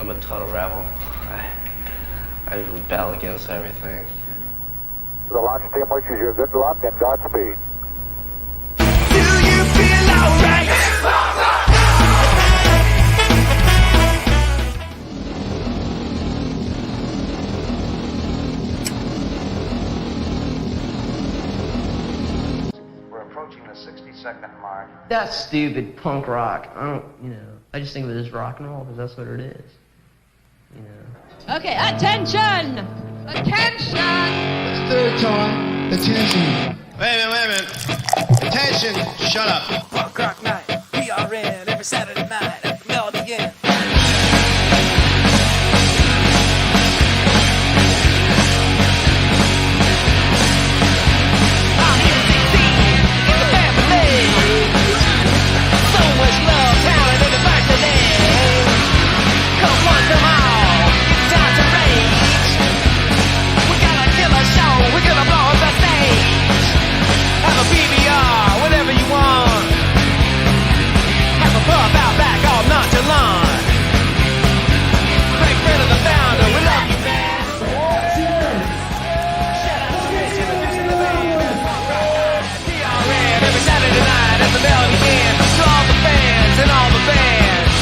I'm a total rebel. I rebel against everything. The launch team wishes you good luck and Godspeed. Do you feel alright? We're approaching the 60-second mark. That's stupid punk rock. I just think of it as rock and roll because that's what it is. Okay, attention! Attention! Third time, attention. Wait a minute. Attention, shut up. Punk Rock Night, PRN, every Saturday night at the Melody Inn. I'm here to succeed in the family. So much love, talent, and diversity. Come on, come on, it's time to rage. We got a killer show, we're gonna blow up the stage. Have a PBR, whatever you want. Have a pub out back, all nonchalant. Great friend of the founder, we love you, man. Shout out to Chris, introducing the band. PRN, every Saturday night at the Melody Inn. To all the fans and all the bands.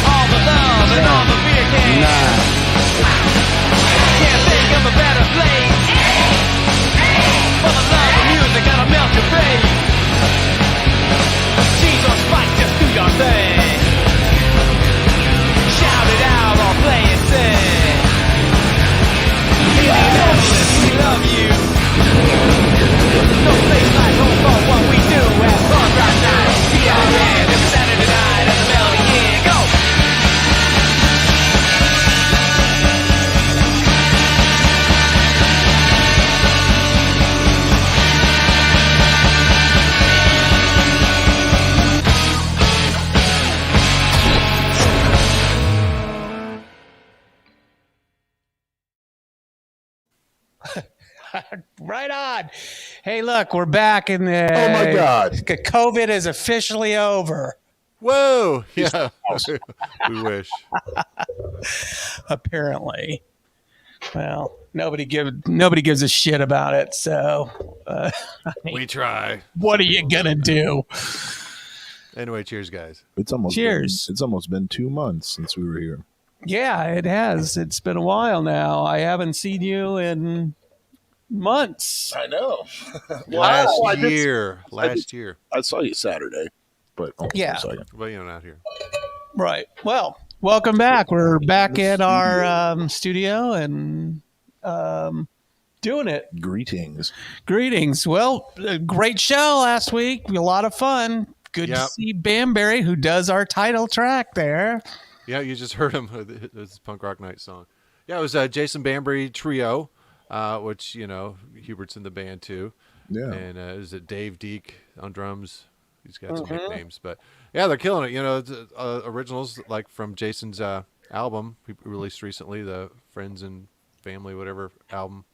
All the love and all the beer cans. Can't think of a better place. For the love of music, gotta melt your face. Cheese or spike, just do your thing. Shout it out or play it sing. Indianapolis, we love you. No place like home for what we do at Punk Rock Night. PRN, every Saturday night at the Melody Inn. Go! Right on. Hey, look, we're back in the. Oh my God. COVID is officially over. Whoa! Yeah, we wish. Apparently. Well, nobody gives a shit about it. So, We try. what are you gonna do? Anyway, cheers, guys. Cheers. It's almost been 2 months since we were here. Yeah, it has. It's been a while now. I haven't seen you in months. I know. Last I did- year. I saw you Saturday, but only Yeah. for a second. Well, you're not here. Right. Well, welcome back. We're back at our studio and doing it. Greetings. Greetings. Well, a great show last week. A lot of fun. Good to Yep. see Bamberry, who does our title track there. Yeah, you just heard him. This Punk Rock Night song. Yeah, it was Jason Bambury Trio, which, Hubert's in the band too. Yeah. And is it Dave Deek on drums? He's got some nicknames, but yeah, they're killing it. It's, originals like from Jason's album he released recently, the Friends and Family, whatever album.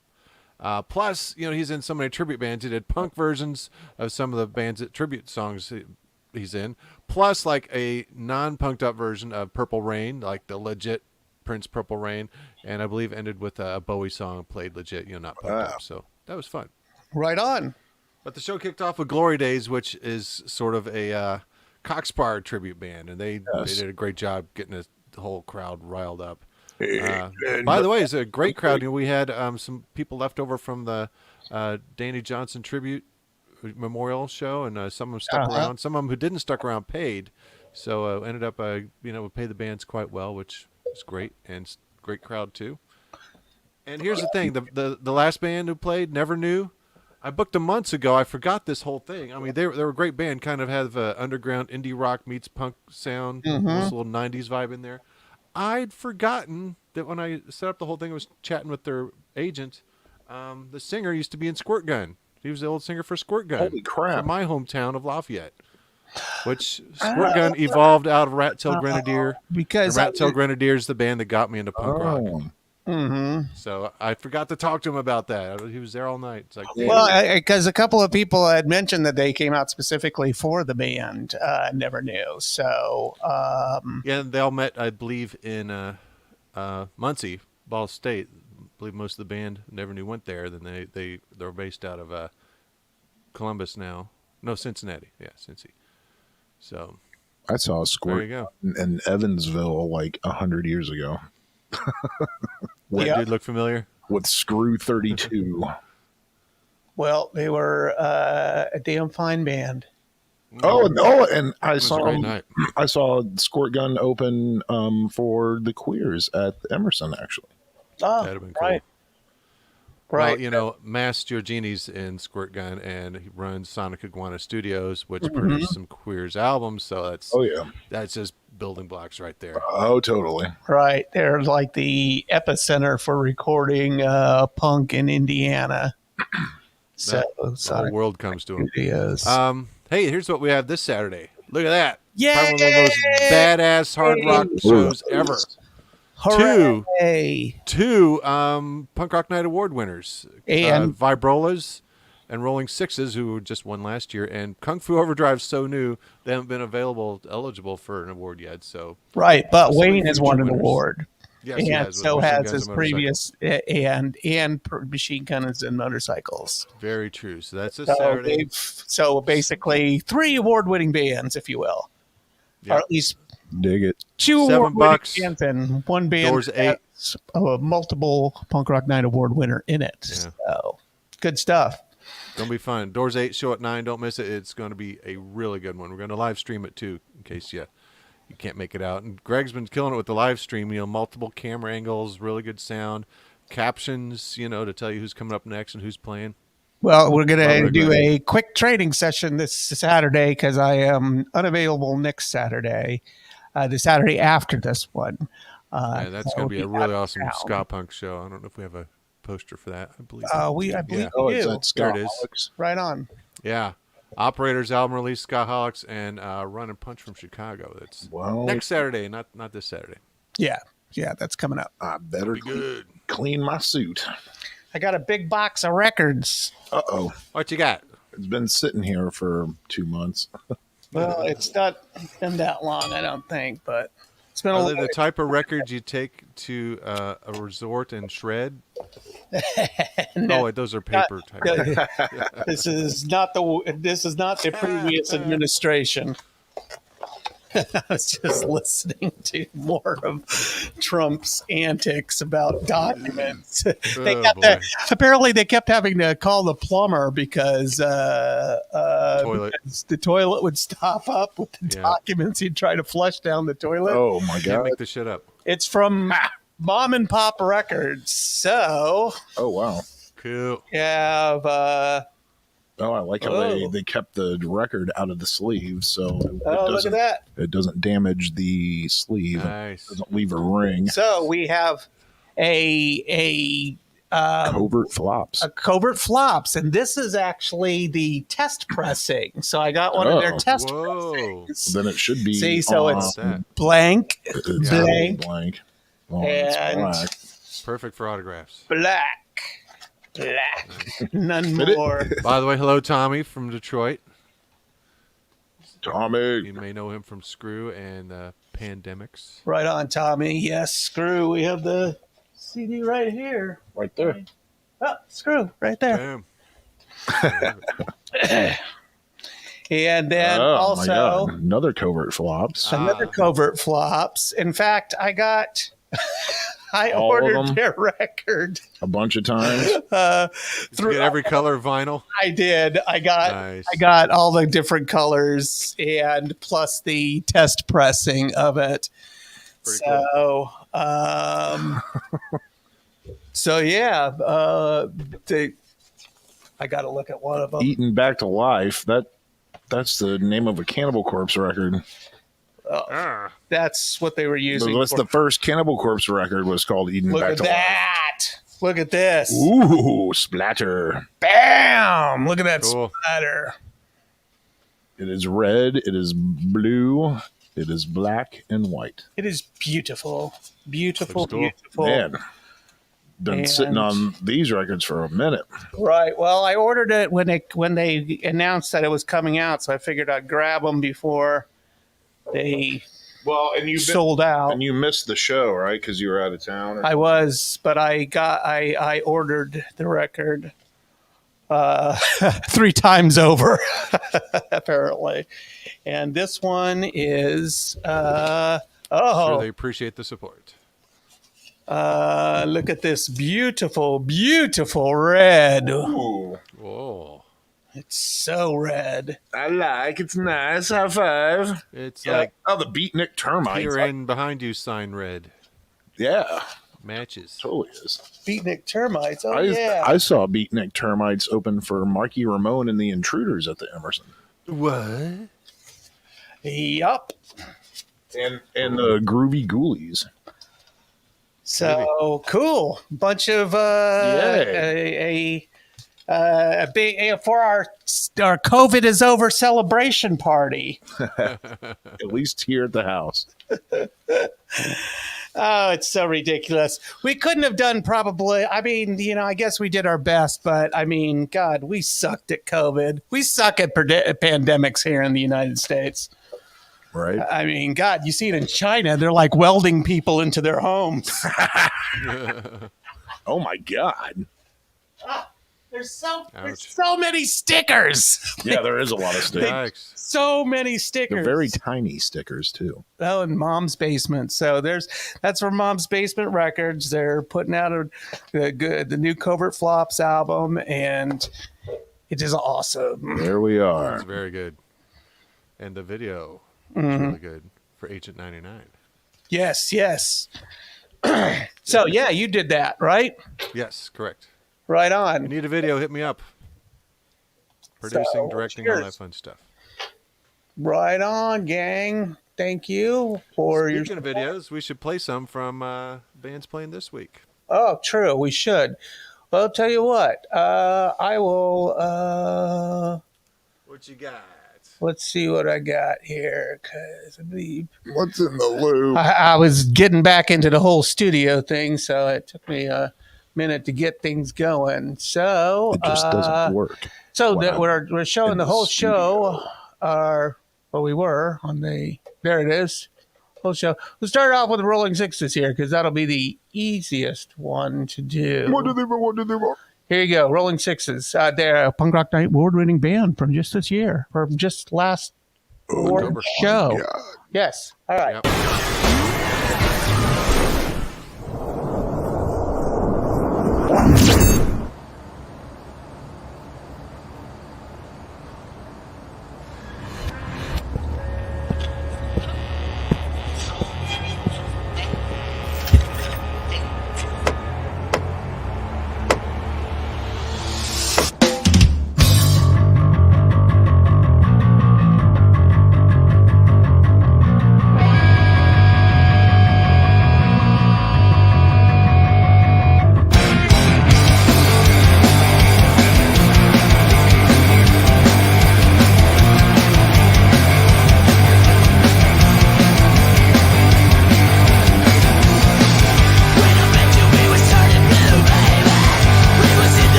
Plus, he's in so many tribute bands. He did punk versions of some of the band's tribute songs he's in. Plus, like a non-punked up version of Purple Rain, like the legit Prince Purple Rain, and I believe ended with a Bowie song played legit, not punked up. So that was fun. Right on. But the show kicked off with Glory Days, which is sort of a Coxpar tribute band, and they did a great job getting the whole crowd riled up. By the way, it's a great crowd. We had some people left over from the Danny Johnson tribute memorial show, and some of them stuck around. Some of them who didn't stuck around paid, so ended up we paid the bands quite well, which is great, and great crowd too. And here's the thing: the last band who played, Never Knew. I booked them months ago. I forgot this whole thing. I mean, they were a great band. Kind of have underground indie rock meets punk sound, this little '90s vibe in there. I'd forgotten that when I set up the whole thing, I was chatting with their agent. The singer used to be in Squirt Gun. He was the old singer for Squirt Gun. Holy crap. From my hometown of Lafayette. Which Squirt Gun evolved out of Rat Tail Grenadier. Because Rat Tail Grenadier is the band that got me into punk rock. Mm-hmm. So I forgot to talk to him about that. He was there all night. It's like, Well, because a couple of people had mentioned that they came out specifically for the band. Never knew. So yeah, they all met, I believe, in Muncie, Ball State. I believe most of the band never knew went there. Then they're based out of Columbus now. No, Cincinnati. Yeah, Cincy. So I saw a squirt there you go. in Evansville like 100 years ago. That dude look familiar? With Screw 32. well, they were a damn fine band. And I was a saw great night. I saw Squirt Gun open for the Queers at Emerson, actually. Oh, That'd have been cool. right. Well, Right. you know, Mass Giorgini's in Squirt Gun, and he runs Sonic Iguana Studios, which produced some Queers albums. So that's just building blocks right there. Oh, totally. Right. They're like the epicenter for recording punk in Indiana. So The whole world comes to him. Studios. Hey, here's what we have this Saturday. Look at that. Yay! Probably one of the most badass hard rock shows ever. Hooray! Two Punk Rock Night Award winners. And Vibrolas and Rolling Sixes, who just won last year. And Kung Fu Overdrive's so new, they haven't been eligible for an award yet. So right, but some Wayne has future won an winners. award. Yes, he And has, with so Machine has Guns his and previous and Machine Guns and Motorcycles. Very true. So that's a So, Saturday. so basically 3 award-winning bands, if you will. Yeah. Or at least Dig it. 2 $7 award-winning bands and one band Doors 8. that's a multiple Punk Rock Night Award winner in it. Yeah. So good stuff. Gonna be fun. Doors 8 show at 9. Don't miss it. It's going to be a really good one. We're going to live stream it too, in case you can't make it out. And Greg's been killing it with the live stream. You know, multiple camera angles, really good sound, captions. You know, to tell you who's coming up next and who's playing. Well, we're going to Probably do great. a quick training session this Saturday because I am unavailable next Saturday, the Saturday after this one. Yeah, that's so going to be a I'll really out of awesome town. ska punk show. I don't know if we have a poster for that. I believe. I believe Yeah. Oh, we it's do. that There it is. Skaholics. Right on. Yeah. Operators album release, Skaholics, and Run and Punch from Chicago. That's Well, next Saturday, not this Saturday. Yeah, that's coming up. I better Be good. clean my suit. I got a big box of records. Uh-oh. What you got? It's been sitting here for 2 months. Well, it's not been that long, I don't think, but it's been a Are they little the type of records you take to a resort and shred? No. Oh, wait, those are paper type. This is not the previous administration. I was just listening to more of Trump's antics about documents. Apparently they kept having to call the plumber because Toilet. the toilet would stop up with the documents. He'd try to flush down the toilet. Oh, my Can't God. make this shit up. It's from Mom and Pop Records. So Oh, wow. Cool. you have Oh, I like how they kept the record out of the sleeve, so look at that. it doesn't damage the sleeve. Nice. It doesn't leave a ring. So we have a Covert flops. covert flops, and this is actually the test pressing. So I got one of their Oh. test Whoa. pressings. Then it should be. See, so on- it's that. blank, it's blank, blank. Oh, it's and black. Perfect for autographs. black. None more. By the way, hello, Tommy from Detroit. Tommy. You may know him from Screw and Pandemics. Right on, Tommy. Yes, Screw. We have the CD right here. Right there. Oh, Screw, right there. Damn. And then Oh, my also God. Another covert flops. another covert flops. In fact, I All of ordered them? their record. A bunch of times. Did you get every color vinyl? I did. I Nice. got all the different colors and plus the test pressing of it. Pretty cool. So, so yeah, I got to look at one of them. Eaten Back to Life. That's the name of a Cannibal Corpse record. That's what they were using. That's the first Cannibal Corpse record was called Eaten Look Back at to that. Look at this. Life. Ooh, splatter. Bam! Look at that Cool. splatter. It is red, it is blue, it is black and white. It is beautiful. Beautiful, Looks cool. beautiful. Man, been sitting on these records for a minute. Right. Well, I ordered it when they announced that it was coming out, so I figured I'd grab them before they and you sold out. And you missed the show, right? Because you were out of town. I was, but I ordered the record 3 times over, apparently. And this one is Sure, they appreciate the support. look at this beautiful, beautiful red. Ooh. Whoa. It's so red. I like it's nice. High five. It's Yeah. like the Beatnik termites. PRN behind you sign red. Yeah, Matches. totally is. Beatnik termites. Oh, yeah. I saw Beatnik termites open for Marky Ramone and the Intruders at the Emerson. What? Yup. And the Groovy Ghoulies. So cool. Bunch of Yay. a big for our COVID is over celebration party. At least here at the house. Oh, it's so ridiculous. We couldn't have done probably. I mean, I guess we did our best, but I mean, God, we sucked at COVID. We suck at pandemics here in the United States. Right. I mean, God, you see it in China. They're like welding people into their homes. Oh my God. There's so many stickers. Yeah, there is a lot of stickers. Yikes. So many stickers. They're very tiny stickers too. Oh, in Mom's Basement. So that's for Mom's Basement Records. They're putting out the new Covert Flops album, and it is awesome. There we are. It's very good. And the video is really good for Agent 99. Yes. So yeah, you did that, right? Yes, correct. Right You on. need a video, hit me up. Producing, So, directing, all that cheers. fun stuff. Right on, gang. Thank you for your. Speaking of videos, we should play some from bands playing this week. Oh, true. We should. Well, I'll tell you what. I will. What you got? Let's see what I got here, because I believe What's in the loop? I was getting back into the whole studio thing, so it took me a minute to get things going. So It just doesn't work. So Wow. that we're showing In the the whole studio. show. We were on the. There it is. Whole show. We'll start off with the Rolling Sixes here, because that'll be the easiest one to do. What do they want? Here you go, Rolling Sixes. They're a punk rock night award-winning band from just this year, or just last award show. God. Yes. All right. Yep.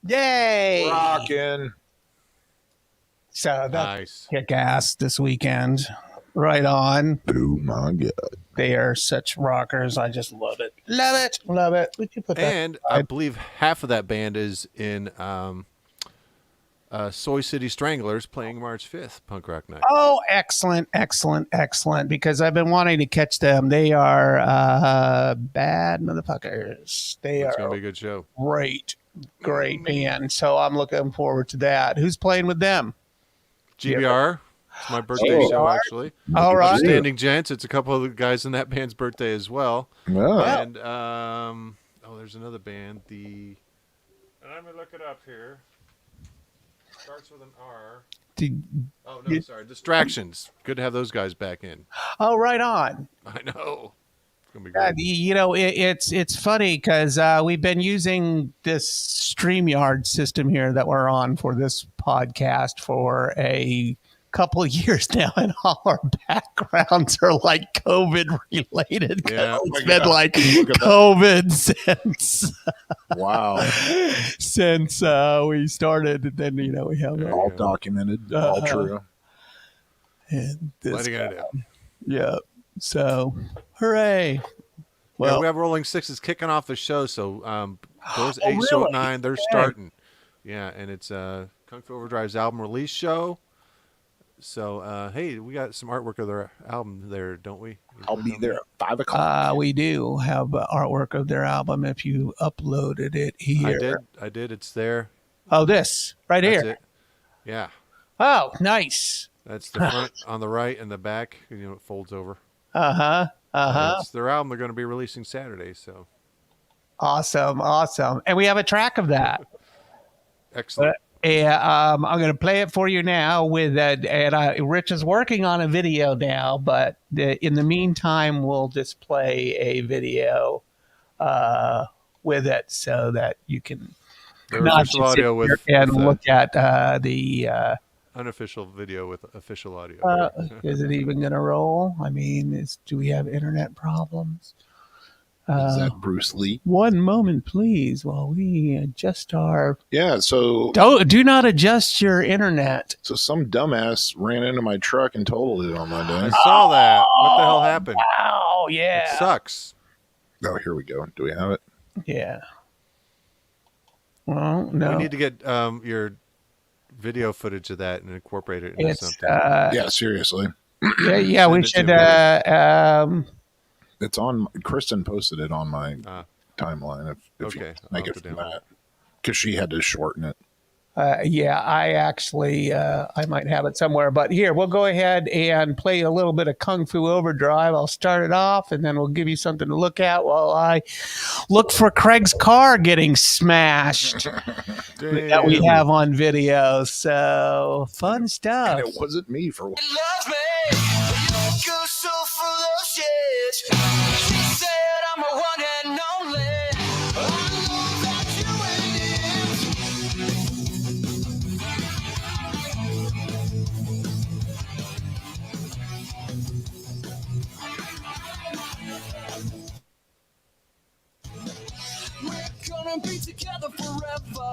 Yay! Rockin'. So that's Nice. kick ass this weekend. Right on. Oh my God. They are such rockers. I just love it. Love it. Love it. Would you put that? And I believe half of that band is in Soy City Stranglers playing March 5th, Punk Rock Night. Oh, excellent, excellent, excellent. Because I've been wanting to catch them. They are bad motherfuckers. They It's are going to be a good show. great band. So I'm looking forward to that. Who's playing with them? GBR. It's my birthday show, actually. All right. Outstanding Gents. It's a couple of the guys in that band's birthday as well. Oh. And, there's another band. Let me look it up here. Starts with an R. Sorry. Distractions. Good to have those guys back in. Oh, right on. I know. It's going to be great. You know, it's funny because we've been using this StreamYard system here that we're on for this podcast for a couple of years now, and all our backgrounds are like COVID related. Yeah. It's been like COVID since since we started, and then we have all documented, all true. And this Letting it out. Yeah. So, hooray! Well, we have Rolling Sixes kicking off the show, so those 8 show at 9, they're starting. Yeah, and it's Kung Fu Overdrive's album release show. So, hey, we got some artwork of their album there, don't we? I'll be there at 5 o'clock. We do have artwork of their album if you uploaded it here. I did. It's there. Oh, this right That's here. it. Yeah. Oh, nice. That's the front on the right, and the back, it folds over. It's their album they're going to be releasing Saturday, so. Awesome. And we have a track of that. Excellent. I'm going to play it for you now Rich is working on a video now, but in the meantime, we'll just play a video with it so that you can official audio with look at the unofficial video with official audio. Is it even going to roll? I mean, do we have internet problems? Is that Bruce Lee? One moment, please, while we adjust our. Yeah, so do not adjust your internet. So some dumbass ran into my truck and totaled it on my day. I saw that. What the hell happened? Oh, yeah. It sucks. Oh, here we go. Do we have it? Yeah. Well, no. We need to get your video footage of that and incorporate it into something. Yeah, seriously. Yeah, we should. It's on. Kristen posted it on my timeline. If okay, you make it from that, because she had to shorten it. Yeah, I actually I might have it somewhere, but here we'll go ahead and play a little bit of Kung Fu Overdrive. I'll start it off, and then we'll give you something to look at while I look for Craig's car getting smashed that we have on video. So fun stuff. And it wasn't me for one. Love me, you don't go so full of shit. She said I'm a one and only. I know that you ain't. We're gonna be together forever.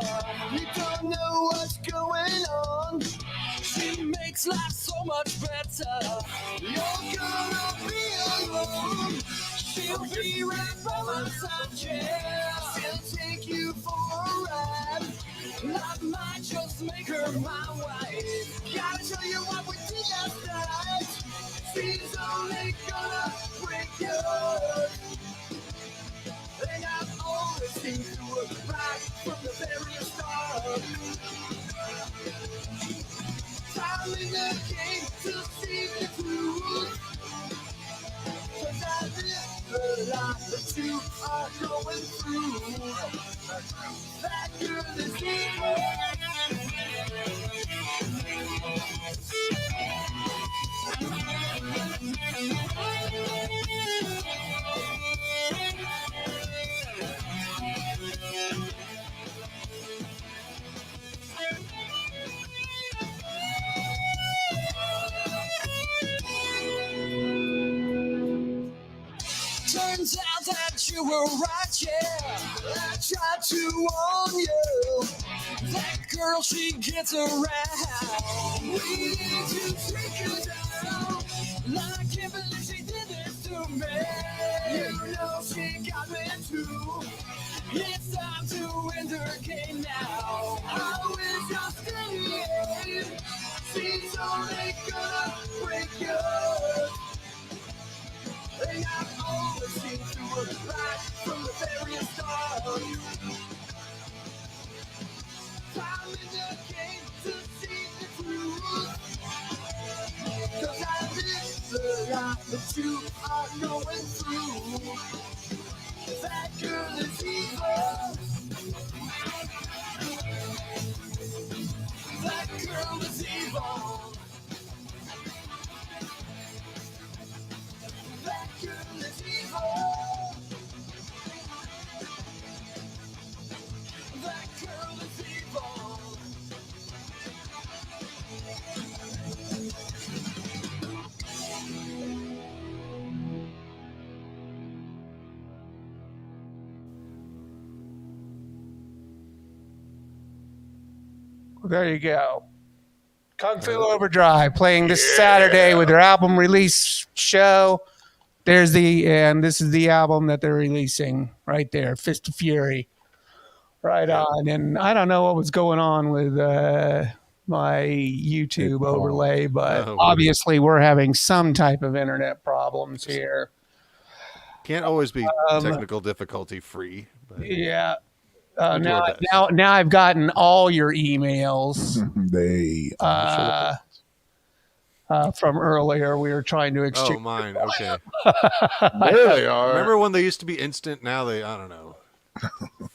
You don't know what's going on. She makes life so much better. You're gonna be alone. She'll be right by my side, yeah. She'll take you for a ride. I might just make her my wife. Gotta tell you what we did last night. She's only gonna break your heart. And I've always seen through her right from the very start. Time in the game to see the truth. 'Cause I live the life that you are going through. That girl is evil. Turns out that you were right, yeah. I tried to warn you. That girl, she gets around. We need to take her down. I can't believe she did this to me. You know she got me too. It's time to end her game now. I wish I stayed. She's only gonna break you. And I've always seen through her right from the very start. Time in the game to see the truth. 'Cause I live the life that you are going through. That girl is evil. That girl is evil. That girl is evil. That girl is evil. There you go. Kung Fu Overdrive playing this Saturday with their album release show. This is the album that they're releasing right there, Fist of Fury. Right on. And I don't know what was going on with my YouTube overlay, but obviously we're having some type of internet problems here. Can't always be technical difficulty free. But yeah. Now I've gotten all your emails. From earlier, we were trying to exchange. Oh, mine. Okay. There they are. Remember when they used to be instant? Now I don't know,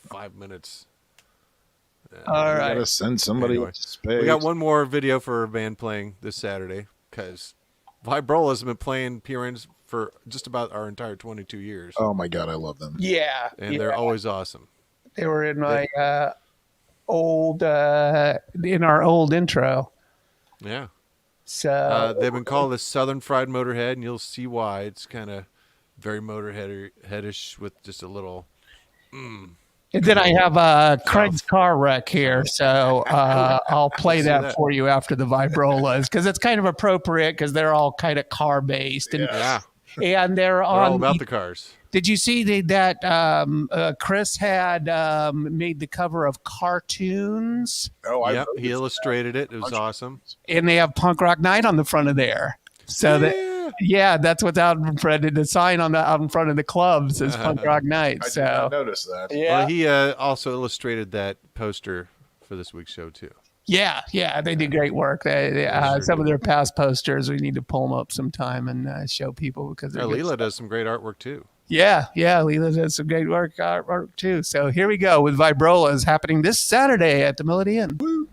5 minutes. All right. Gotta send somebody Anyway, space. we got one more video for a band playing this Saturday because Vibrolas have been playing PRNs for just about our entire 22 years. Oh my god, I love them. Yeah. And they're always awesome. They were in my in our old intro. Yeah. So they've been called the Southern Fried Motorhead, and you'll see why. It's kind of very Motorheadish with just a little. And then I have Craig's car wreck here, so I'll play that for you after the Vibrolas because it's kind of appropriate because they're all kind of car based and and they're all about the cars. Did you see that Chris had made the cover of cartoons? Oh, yep, he illustrated it. It was awesome. And they have Punk Rock Night on the front of there. So that's what's out in front of the sign out in front of the club says Punk Rock Night. I did not notice that. Yeah. Well, he also illustrated that poster for this week's show too. Yeah, they did great work. Some of their past posters, we need to pull them up sometime and show people because Leela does some great artwork too. Yeah, Leela does some great work too. So here we go with Vibrolas happening this Saturday at the Melody Inn. Woo.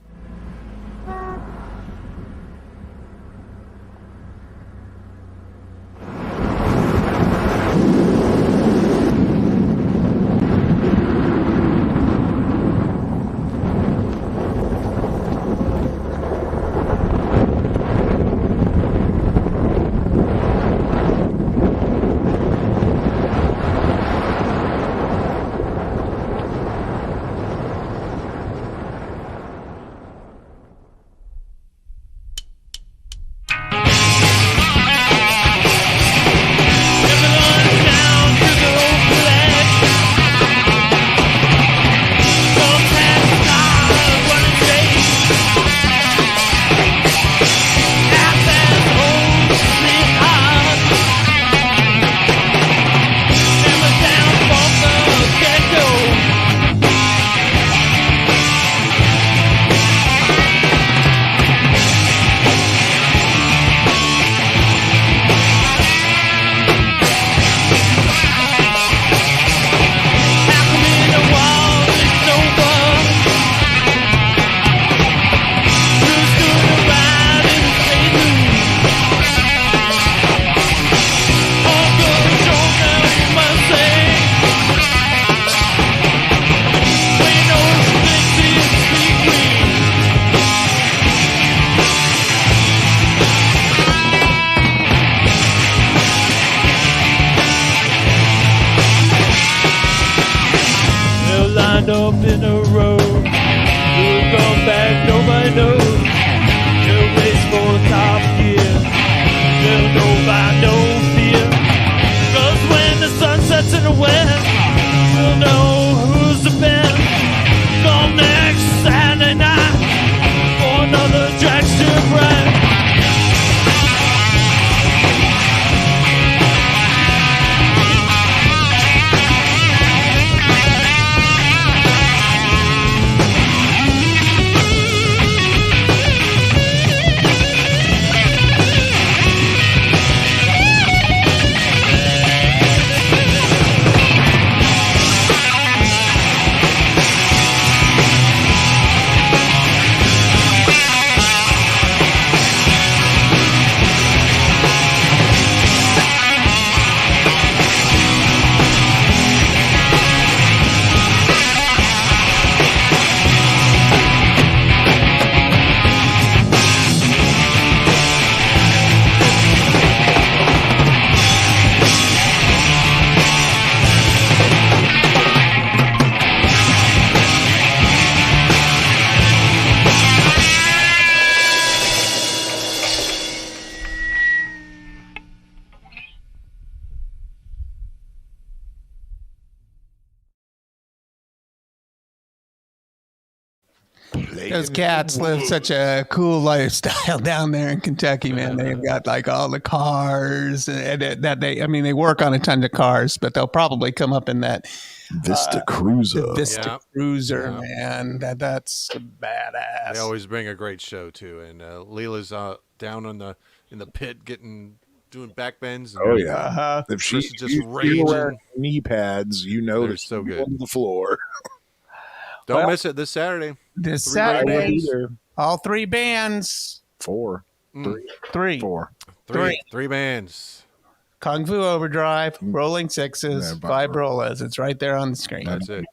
Those cats live such a cool lifestyle down there in Kentucky, man. They've got like all the cars and they work on a ton of cars, but they'll probably come up in that Vista Cruiser. Cruiser, man. That's badass. They always bring a great show too, and Leela's down in the pit doing back bends. And Oh yeah, if Chris is just you raging. wear knee pads, you know They're so good. on the floor. Don't miss it this Saturday. This 3 Saturday, bands. all 3 bands. 4, 3. 4. 3 bands. Kung Fu Overdrive, Rolling Sixes, Yeah, Vibrolas. It's right there on the screen. That's it.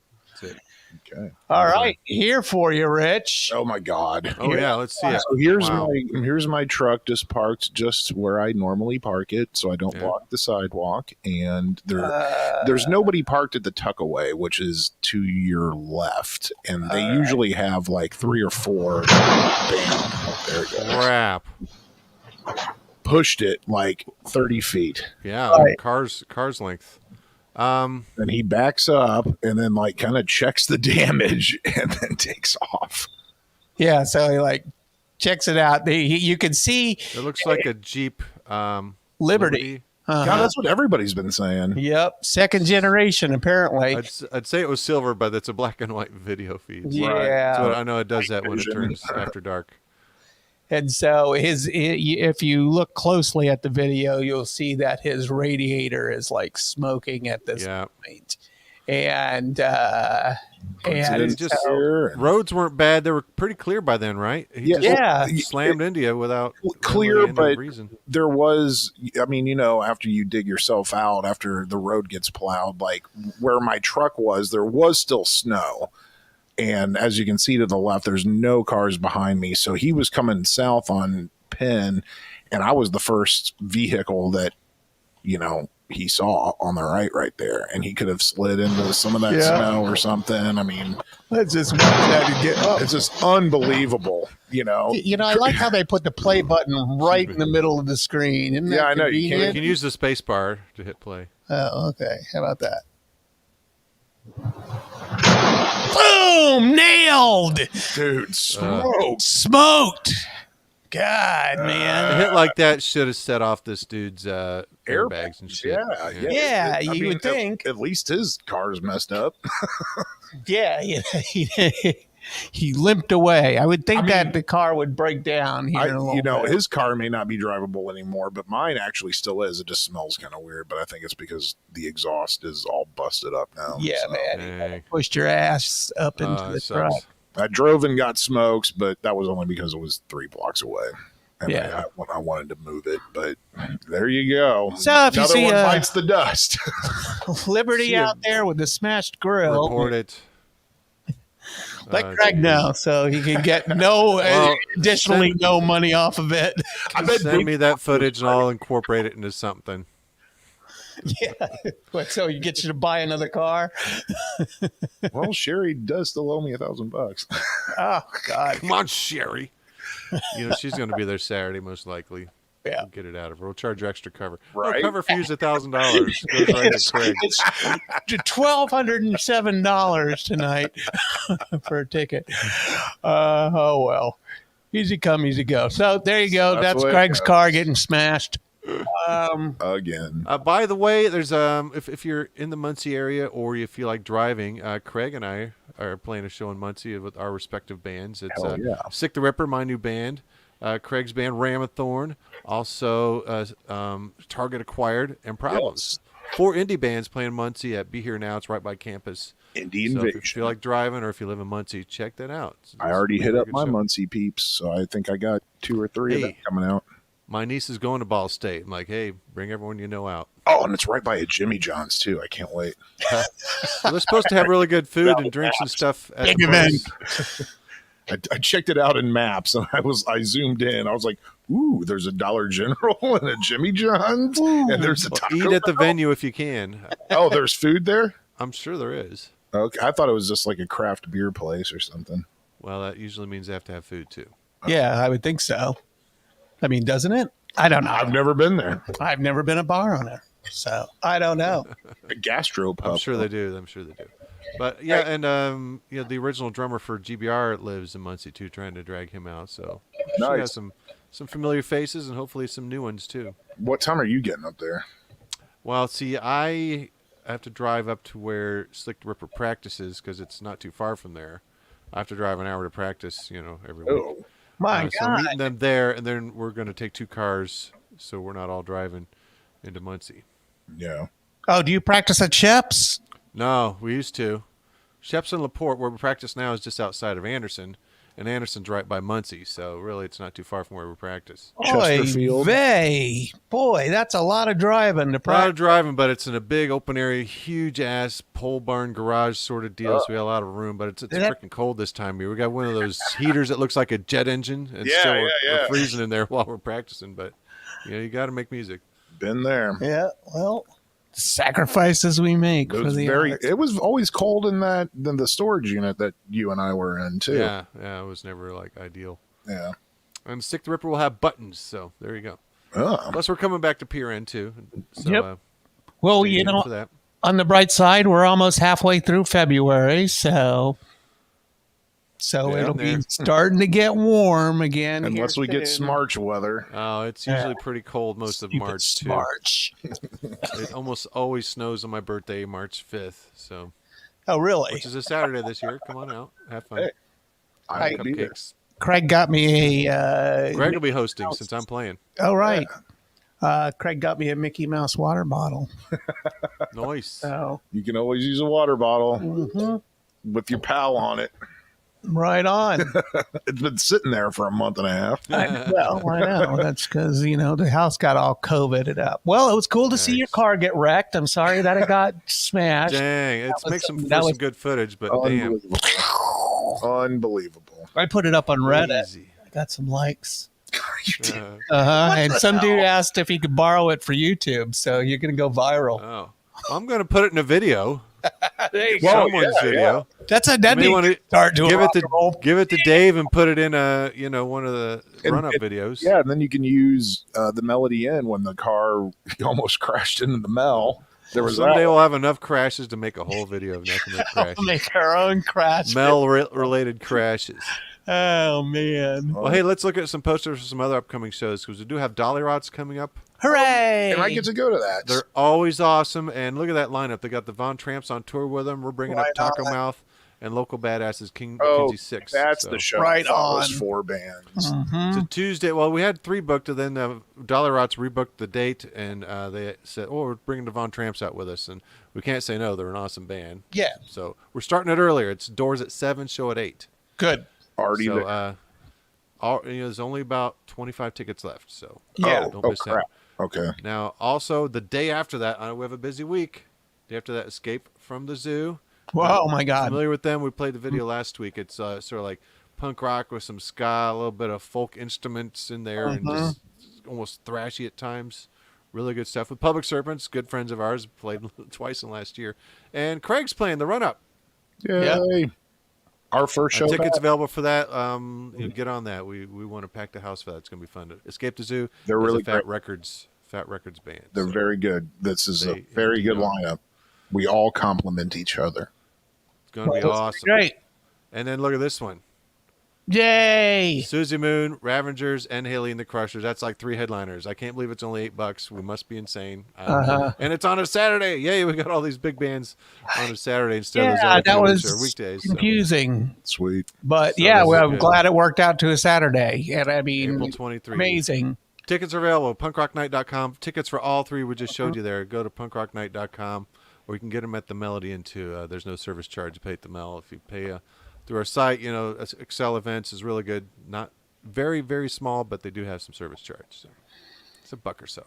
Okay. All right, here for you, Rich. Oh my God. Oh yeah, let's see it. So here's Wow. here's my truck just parked just where I normally park it, so I don't block the sidewalk. And there's nobody parked at the tuckaway, which is to your left, and they usually have like 3 or 4. Bam. Oh, there it goes. Crap. Pushed it like 30 feet. Yeah, cars length. And he backs up and then like kind of checks the damage and then takes off. Yeah, so he like checks it out. You can see It looks like a Jeep Liberty. God, that's what everybody's been saying. Yep, second generation apparently. I'd say it was silver, but it's a black and white video feed. Yeah. So I know it does that when it turns after dark. And so if you look closely at the video, you'll see that his radiator is like smoking at this point. And roads weren't bad. They were pretty clear by then, right? He just slammed India without clear, really but reason. There was, I mean, you know, after you dig yourself out, after the road gets plowed, like where my truck was, there was still snow. And as you can see to the left, there's no cars behind me. So he was coming south on Penn, and I was the first vehicle that, you know, he saw on the right there. And he could have slid into some of that snow or something. I mean, let's just watch that and get up. It's just unbelievable, you know. You know, I like how they put the play button right in the middle of the screen. Isn't that I know. You can use the space bar to hit play. Oh, okay. How about that? Boom! Nailed! Dude, smoked. God, man. A hit like that should have set off this dude's airbags and shit. Yeah, you would think. At least his car's messed up. Yeah, he limped away. I would think that the car would break down here in a little bit. His car may not be drivable anymore, but mine actually still is. It just smells kind of weird, but I think it's because the exhaust is all busted up now. Yeah, man. You pushed your ass up into the truck. I drove and got smokes, but that was only because it was 3 blocks away. And I wanted to move it, but there you go. So if you see one bites the dust. Liberty out there with the smashed grill. Report it. Let Craig know so he can get no money off of it. Send me that footage and I'll incorporate it into something. Yeah. So you get you to buy another car? Well, Sherry does still owe me $1,000. Oh God! Come on, Sherry. You know she's going to be there Saturday most likely. Yeah, we'll get it out of her. We'll charge her extra cover. Right. No, cover fee's $1,000. Goes right to Craig. It's $1,207 tonight for a ticket. Oh well, easy come, easy go. So there you go. That's Craig's car getting smashed. Again. By the way, there's if you're in the Muncie area or you feel like driving, Craig and I are playing a show in Muncie with our respective bands. It's Sick the Ripper, my new band. Craig's band Ramathorn, also Target Acquired, and Problems. 4 indie bands playing Muncie at Be Here Now. It's right by campus. Indie so Invasion. If you feel like driving or if you live in Muncie, check that out. I already hit up my Muncie peeps, so I think I got 2 or 3 of them coming out. My niece is going to Ball State. I'm like, hey, bring everyone you know out. Oh, and it's right by a Jimmy John's, too. I can't wait. Well, they're supposed to have really good food and drinks and stuff. At Big event. I checked it out in maps, and I zoomed in. I was like, ooh, there's a Dollar General and a Jimmy John's, and there's a Taco Eat at the Bell. venue if you can. Oh, there's food there? I'm sure there is. Okay, I thought it was just like a craft beer place or something. Well, that usually means they have to have food, too. Yeah, I would think so. I mean, doesn't it? I don't know. I've never been there. I've never been a bar owner. So I don't know. A gastropub. I'm sure they do. But yeah, and the original drummer for GBR lives in Muncie too, trying to drag him out. So she Nice. has some familiar faces and hopefully some new ones too. What time are you getting up there? Well, see, I have to drive up to where Slick Ripper practices because it's not too far from there. I have to drive an hour to practice, every week. Oh, My So I'm God. meeting them there, and then we're going to take 2 cars, so we're not all driving into Muncie. yeah. Oh, do you practice at Shep's? No, we used to. Shep's and LaPorte, where we practice now, is just outside of Anderson, and Anderson's right by Muncie, so really it's not too far from where we practice. Chesterfield. Boy, that's a lot of driving to A lot practice. of driving, but it's in a big open area, huge ass pole barn garage sort of deal. So we have a lot of room, but it's freaking cold this time of year. We got one of those heaters that looks like a jet engine, and Yeah, still yeah, we're yeah. freezing in there while we're practicing. But you got to make music. Been there. Yeah, well, sacrifices we make It for was the art. It was always cold in the storage unit that you and I were in too. Yeah, it was never like ideal. Yeah. And Stick the Ripper will have buttons, so there you go. Oh. Plus, we're coming back to PRN too. So, Yep. Well, stay you tuned know, for that. on the bright side, we're almost halfway through February, so Yeah, it'll be there. starting to get warm again. Unless here we get soon. Smarch weather. Oh, it's usually pretty cold most of Stupid March too. March. It almost always snows on my birthday, March 5th. So, Oh, really? which is a Saturday this year. Come on out, have fun. Hey, I will be there. Cupcakes. Craig got me a. Greg will be hosting since I'm playing. Oh, right. Craig got me a Mickey Mouse water bottle. Nice. So You can always use a water bottle with your pal on it. right on. It's been sitting there for a month and a half. I know. That's because, the house got all COVIDed up. Well, it was cool to see your car get wrecked. I'm sorry that it got smashed. Dang, it was makes some that was- good footage, but damn. Unbelievable. I put it up on Reddit. Easy. I got some likes. Uh, And some dude asked if he could borrow it for YouTube. So you're going to go viral. oh, I'm going to put it in a video. There you Someone's video. That'd may be wanna start doing Give it rock to and roll. Dave and put it in one of the And run-up videos. Yeah, and then you can use the melody in when the car almost crashed into the Mel. There was Someday that. we'll have enough crashes to make a whole video of nothing but crashes. Make our own crash. Related crashes. Oh, man. Well, hey, let's look at some posters for some other upcoming shows because we do have Dollyrots coming up. Hooray. And I get to go to that. They're always awesome, and look at that lineup. They got the Von Tramps on tour with them. We're bringing Right up Taco on. Mouth and Local Badasses Oh, Kinsey Six. that's So the show. Right I thought it was on. 4 bands. It's a Tuesday. Well, we had 3 booked, and then Dollyrots rebooked the date, and they said, "Oh, we're bringing the Von Tramps out with us," and we can't say no. They're an awesome band. Yeah. So we're starting it earlier. It's doors at 7, show at 8. Good. Already So, there. there's only about 25 tickets left. So Yeah. don't miss crap. that. Okay. Now, also the day after that, we have a busy week. Day after that, Escape from the Zoo. Wow, oh my God. Familiar with them? We played the video last week. It's sort of like punk rock with some ska, a little bit of folk instruments in there, and just almost thrashy at times. Really good stuff with Public Serpents, good friends of ours, played twice in last year. And Craig's playing the run-up. Yay. Our first show. Tickets back. available for that. Get on that. We want to pack the house for that. It's going to be fun. Escape the Zoo. They're is really a Fat great. Records band. They're So very good. This is a They- very good you know. lineup. We all complement each other. It's going to be awesome. Great. And then look at this one. Yay. Susie Moon, Ravengers, and Haley and the Crushers. That's like 3 headliners. I can't believe it's only $8. We must be insane. And it's on a Saturday. Yay, we got all these big bands on a Saturday instead of those Yeah, other that two was which are weekdays. So confusing. Sweet. But So yeah, this well, is I'm good. glad it worked out to a Saturday. And I mean, April 23. amazing. Tickets are available. punkrocknight.com. Tickets for all 3 we just showed you there. Go to punkrocknight.com, or you can get them at the Melody Inn too. There's no service charge to pay at the Mel. If you pay through our site, Excel Events is really good. Not very, very small, but they do have some service charge. So it's $1 or so.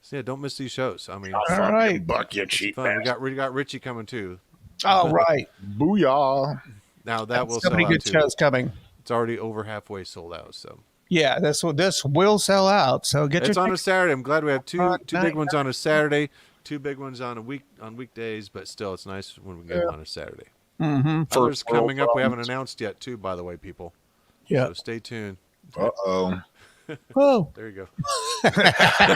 So yeah, don't miss these shows. I mean, All right. Buck, you cheap fun. bastard. We got Richie coming too. All right. Booyah. Now that will So sell many out good too. shows coming. It's already over halfway sold out. So Yeah, this will sell out. So get it's your on a Saturday. I'm glad we have two Rock big night. ones on a Saturday, 2 big ones on weekdays. But still, it's nice when we get them on a Saturday. Others coming up. We haven't announced yet too. By the way, people. Yeah. So stay tuned. Uh-oh. Oh, There you go.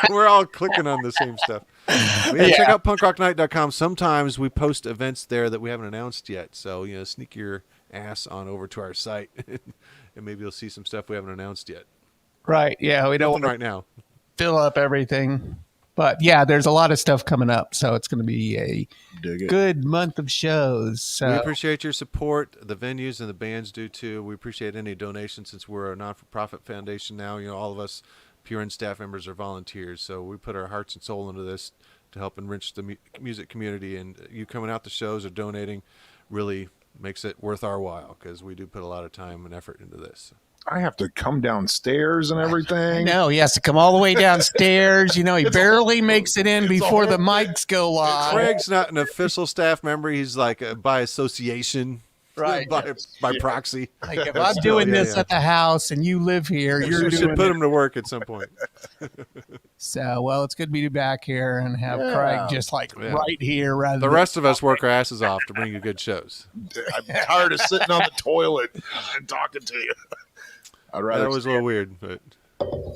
We're all clicking on the same stuff. But yeah, check out punkrocknight.com. Sometimes we post events there that we haven't announced yet. So, sneak your ass on over to our site and maybe you'll see some stuff we haven't announced yet. Right. Yeah. We don't want right now. Fill up everything. But yeah, there's a lot of stuff coming up. So it's going to be a good month of shows. So. We appreciate your support. The venues and the bands do too. We appreciate any donations since we're a non-for-profit foundation now. All of us PRN staff members are volunteers. So we put our hearts and soul into this to help enrich the music community. And you coming out to shows or donating really makes it worth our while because we do put a lot of time and effort into this. I have to come downstairs and everything. No, he has to come all the way downstairs. He barely makes it in before the mics go live. Craig's not an official staff member. He's like by association, right? By proxy. Like if I'm doing this at the house and you live here, you should put him to work at some point. So, well, it's good to be back here and have Craig just right here. Rather the rest of us work our asses off to bring you good shows. I'm tired of sitting on the toilet and talking to you. That was a little weird, but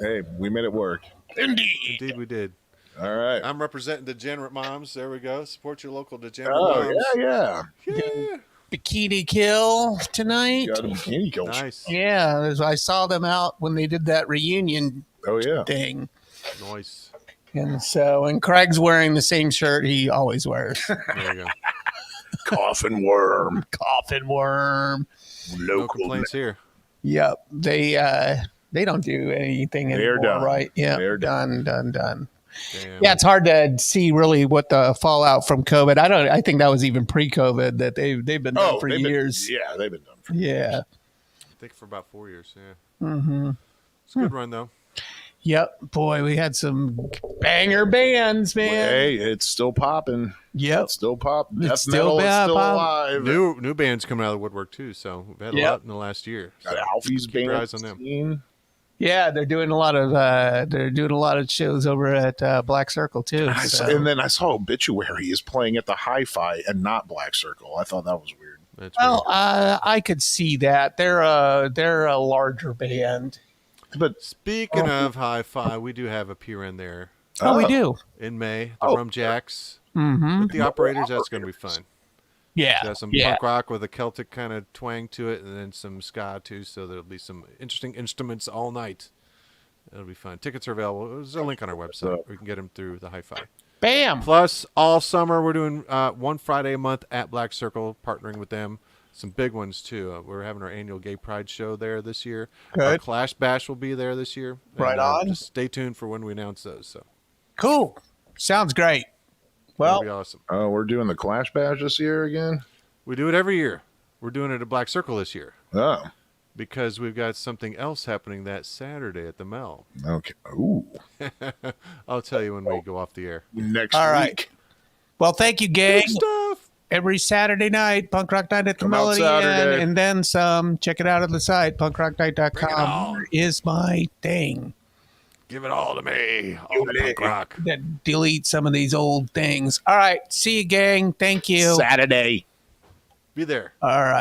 hey, we made it work. Indeed, we did. All right. I'm representing Degenerate Moms. There we go. Support your local Degenerate Moms. Yeah. Bikini Kill tonight. Got a Bikini Kill. Nice. Yeah, I saw them out when they did that reunion thing. Nice. And Craig's wearing the same shirt he always wears. There you go. Coffin Worm. No complaints here. Yep. They don't do anything anymore, done. right? Yeah. They're done. Damn. Yeah, it's hard to see really what the fallout from COVID. I think that was even pre-COVID that they've been done for years. They've been done for years. Yeah. I think for about 4 years, yeah. Mm-hmm. It's a good run though. Yep. Boy, we had some banger bands, man. Hey, it's still popping. Yep. It's still popping. It's still alive. New bands coming out of the woodwork too, so we've had a lot in the last year. Got Alfie's keep your eyes on band. them. Yeah, they're doing a lot of shows over at Black Circle too. And then I saw Obituary is playing at the Hi-Fi and not Black Circle. I thought that was weird. I could see that. They're a larger band. But speaking of Hi-Fi, we do have a PRN there. Oh, we do in May. The Rum Jacks with the operators. That's going to be fun. Yeah, got some punk rock with a Celtic kind of twang to it, and then some ska too. So there'll be some interesting instruments all night. It'll be fun. Tickets are available. There's a link on our website. We can get them through the Hi-Fi. Bam! Plus, all summer we're doing one Friday a month at Black Circle, partnering with them. Some big ones too. We're having our annual Gay Pride show there this year. Good. Our Clash Bash will be there this year. Right on. Just stay tuned for when we announce those. So cool. Sounds great. Well, that'll be awesome. Oh, we're doing the Clash Bash this year again? We do it every year. We're doing it at Black Circle this year. Oh. Because we've got something else happening that Saturday at the Mel. Okay. Ooh. I'll tell you when we go off the air. Next all week. right. Well, thank you, gang. Good stuff. Every Saturday night, Punk Rock Night at the Melody Inn, and then some. Check it out on the site, punkrocknight.com. Is my thing. Give it all to me. All the punk rock. Delete some of these old things. All right. See you, gang. Thank you. Saturday. Be there. All right.